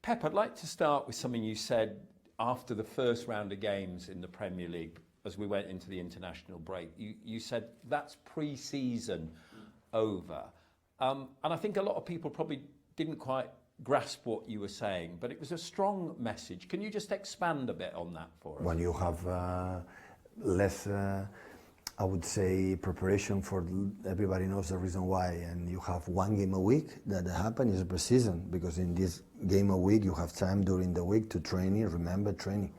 Pep, I'd like to start with something you said after the first round of games in the Premier League as we went into the international break. You said that's pre-season over. And I think a lot of people probably didn't quite grasp what you were saying, but it was a strong message. Can you just expand a bit on that for us? When you have less, I would say, preparation for everybody knows the reason why, and you have one game a week, that happens is pre-season, because in this game a week you have time during the week to training, remember training.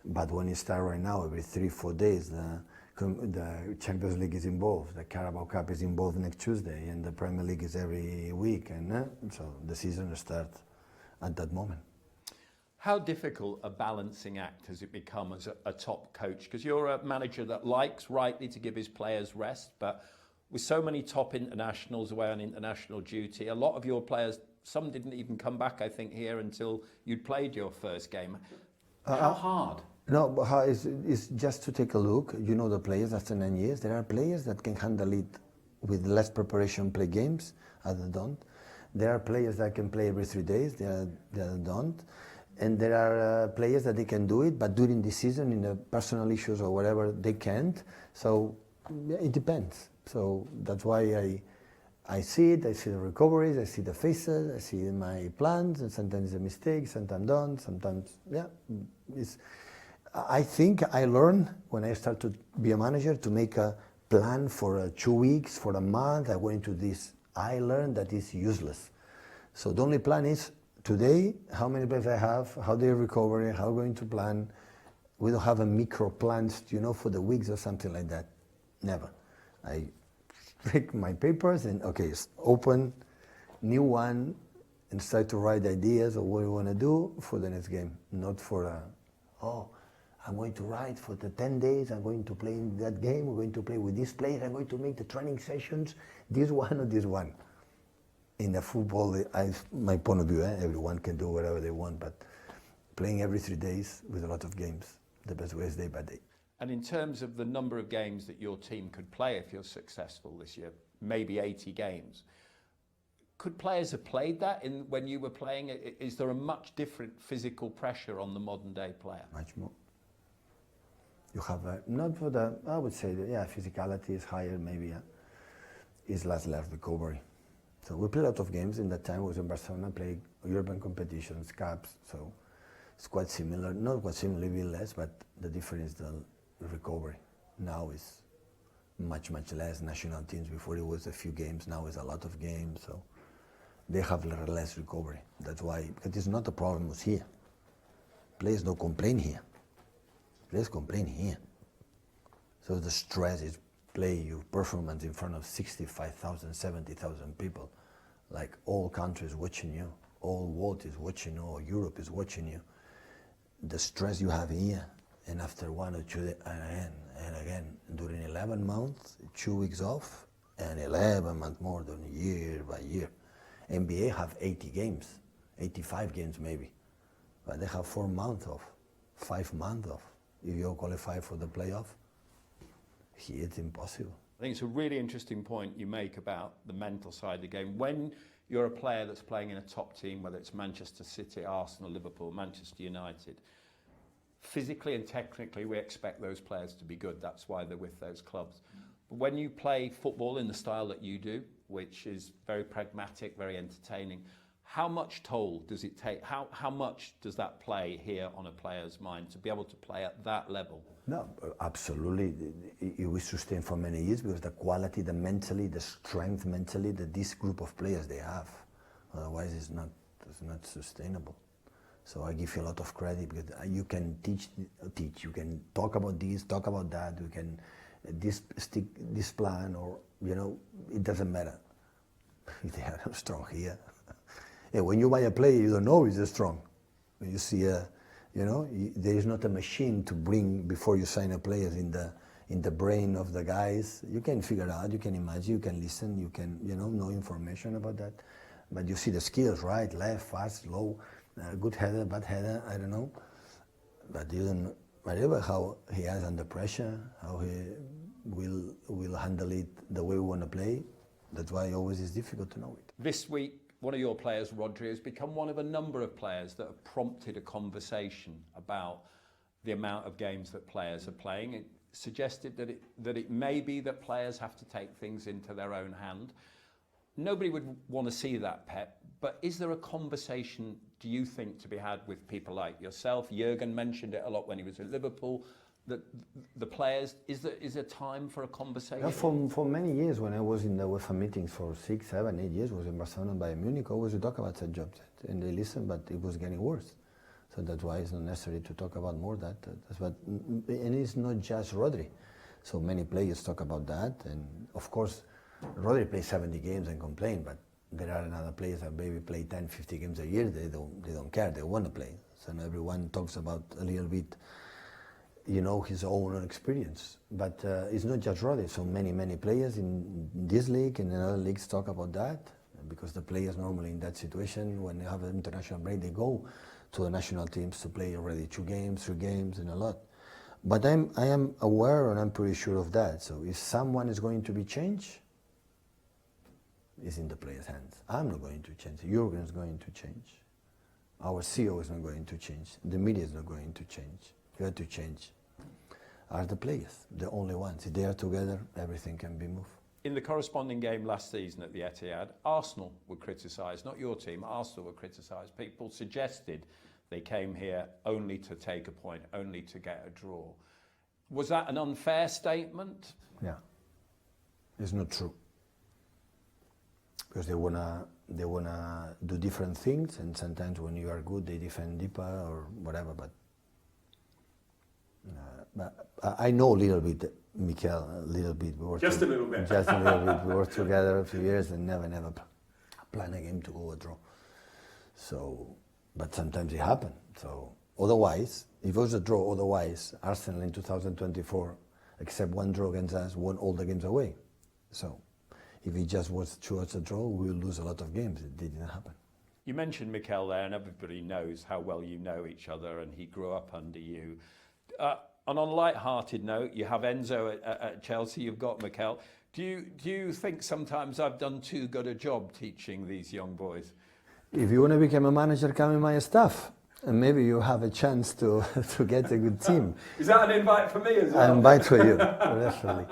But when you start right now, every 3-4 days, the Champions League is involved, the Carabao Cup is involved next Tuesday, and the Premier League is every week, and so the season starts at that moment. How difficult a balancing act has it become as a top coach? Because you're a manager that likes, rightly, to give his players rest, but with so many top internationals away on international duty, a lot of your players, some didn't even come back, I think, here until you'd played your first game. How hard? No, but how is just to take a look. You know the players after 9 years. There are players that can handle it with less preparation, play games, others don't. There are players that can play every 3 days, the other don't. And there are players that they can do it, but during the season, in the personal issues or whatever, they can't. So it depends. So that's why I see it. I see the recoveries. I see the faces. I see my plans. And sometimes a mistake. Sometimes don't. Sometimes I think I learned when I started to be a manager to make a plan for 2 weeks, for a month. I went into this. I learned that it's useless. So the only plan is today, how many players I have, how they recover, how going to plan. We don't have a micro plans, for the weeks or something like that. Never. I take my papers and open new one and start to write ideas of what we want to do for the next game. Not for I'm going to write for the 10 days, I'm going to play in that game, we're going to play with this player, I'm going to make the training sessions, this one or this one. In the football, my point of view, everyone can do whatever they want, but playing every 3 days with a lot of games, the best way is day by day. And in terms of the number of games that your team could play if you're successful this year, maybe 80 games, could players have played that when you were playing? Is there a much different physical pressure on the modern day player? Much more. You have, not for the, I would say, physicality is higher, maybe, is less recovery. So we play a lot of games. In that time I was in Barcelona, playing European competitions, cups, so it's quite similar. Not quite similar, a bit less, but the difference is the recovery. Now is much less. National teams, before it was a few games, now it's a lot of games, so they have less recovery. That's why, because it's not a problem was here. Players don't complain here. Players complain here. So the stress is play your performance in front of 65,000, 70,000 people, like all countries watching you, all world is watching you, or Europe is watching you. The stress you have here, and after 1 or 2 days, and again, during 11 months, 2 weeks off, and 11 months more than year by year. NBA have 80 games, 85 games maybe, but they have 4 months off, 5 months off. If you qualify for the playoff, here it's impossible. I think it's a really interesting point you make about the mental side of the game. When you're a player that's playing in a top team, whether it's Manchester City, Arsenal, Liverpool, Manchester United, physically and technically we expect those players to be good. That's why they're with those clubs. But when you play football in the style that you do, which is very pragmatic, very entertaining, how much toll does it take? How much does that play here on a player's mind to be able to play at that level? No, absolutely. It will sustain for many years because the quality, the mentally, the strength mentally that this group of players they have. Otherwise, it's not sustainable. So I give you a lot of credit because you can teach. You can talk about this, talk about that. You can stick this plan, or it doesn't matter. They are strong here. Yeah, when you buy a player, you don't know if they're strong. When you see there is not a machine to bring before you sign a player in the brain of the guys. You can figure out, you can imagine, you can listen, you can know information about that. But you see the skills, right, left, fast, slow, good header, bad header, I don't know. But you don't whatever how he is under pressure, how he will handle it the way we want to play. That's why always it's difficult to know it. This week, one of your players, Rodri, has become one of a number of players that have prompted a conversation about the amount of games that players are playing. It suggested that it may be that players have to take things into their own hand. Nobody would want to see that, Pep, but is there a conversation, do you think, to be had with people like yourself? Jurgen mentioned it a lot when he was at Liverpool, that the players, is there time for a conversation? Yeah, for many years, when I was in the UEFA meetings for 6, 7, 8 years, was in Barcelona and Bayern Munich, always we talk about that job, and they listen, but it was getting worse. So that's why it's not necessary to talk about more that. And it's not just Rodri. So many players talk about that, and of course, Rodri plays 70 games and complain, but there are other players that maybe play 10, 50 games a year. They don't care. They want to play. So everyone talks about a little bit, you know, his own experience. But it's not just Rodri. So many players in this league and in other leagues talk about that, because the players normally in that situation, when they have an international break, they go to the national teams to play already 2 games, 3 games, and a lot. But I am aware and I'm pretty sure of that. So if someone is going to be changed, it's in the players' hands. I'm not going to change. Jurgen is going to change. Our CEO is not going to change. The media is not going to change. You have to change. Are the players, the only ones. If they are together, everything can be moved. In the corresponding game last season at the Etihad, Arsenal were criticised, not your team, Arsenal were criticised. People suggested they came here only to take a point, only to get a draw. Was that an unfair statement? Yeah, it's not true. Because they wanna do different things, and sometimes when you are good, they defend deeper or whatever. But I know a little bit, Mikel, a little bit. Just a little bit. Just a little bit. We worked together a few years and never plan a game to go a draw. So, but sometimes it happened. So otherwise, if it was a draw, otherwise Arsenal in 2024, except one draw against us, won all the games away. So if it just was towards a draw, we would lose a lot of games. It didn't happen. You mentioned Mikel there, and everybody knows how well you know each other, and he grew up under you. And on a light-hearted note, you have Enzo at Chelsea, you've got Mikel. Do you think sometimes I've done too good a job teaching these young boys? If you want to become a manager, come in my staff, and maybe you have a chance to get a good team. Is that an invite for me as well? I invite for you, definitely.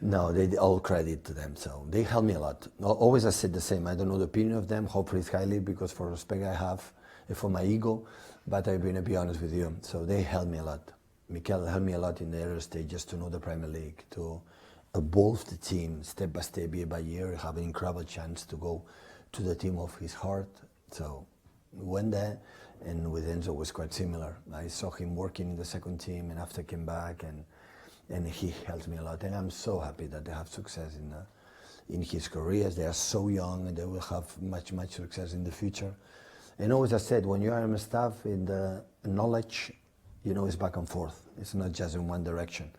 No, they all credit to them, so they help me a lot. Always I said the same, I don't know the opinion of them, hopefully it's highly, because for respect I have, for my ego, but I'm going to be honest with you, so they help me a lot. Mikel helped me a lot in the early stages to know the Premier League, to evolve the team step by step, year by year, have an incredible chance to go to the team of his heart. So we went there, and with Enzo was quite similar. I saw him working in the second team, and after came back, and he helped me a lot. And I'm so happy that they have success in his careers. They are so young, and they will have much success in the future. And always I said, when you are in staff, in the knowledge, you know, it's back and forth. It's not just in one direction.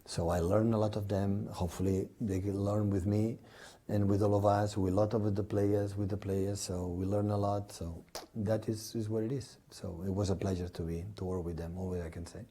So I learned a lot of them. Hopefully they can learn with me and with all of us. We lot of the players, with the players. So we learn a lot. So that is what it is. So it was a pleasure to work with them, all I can say.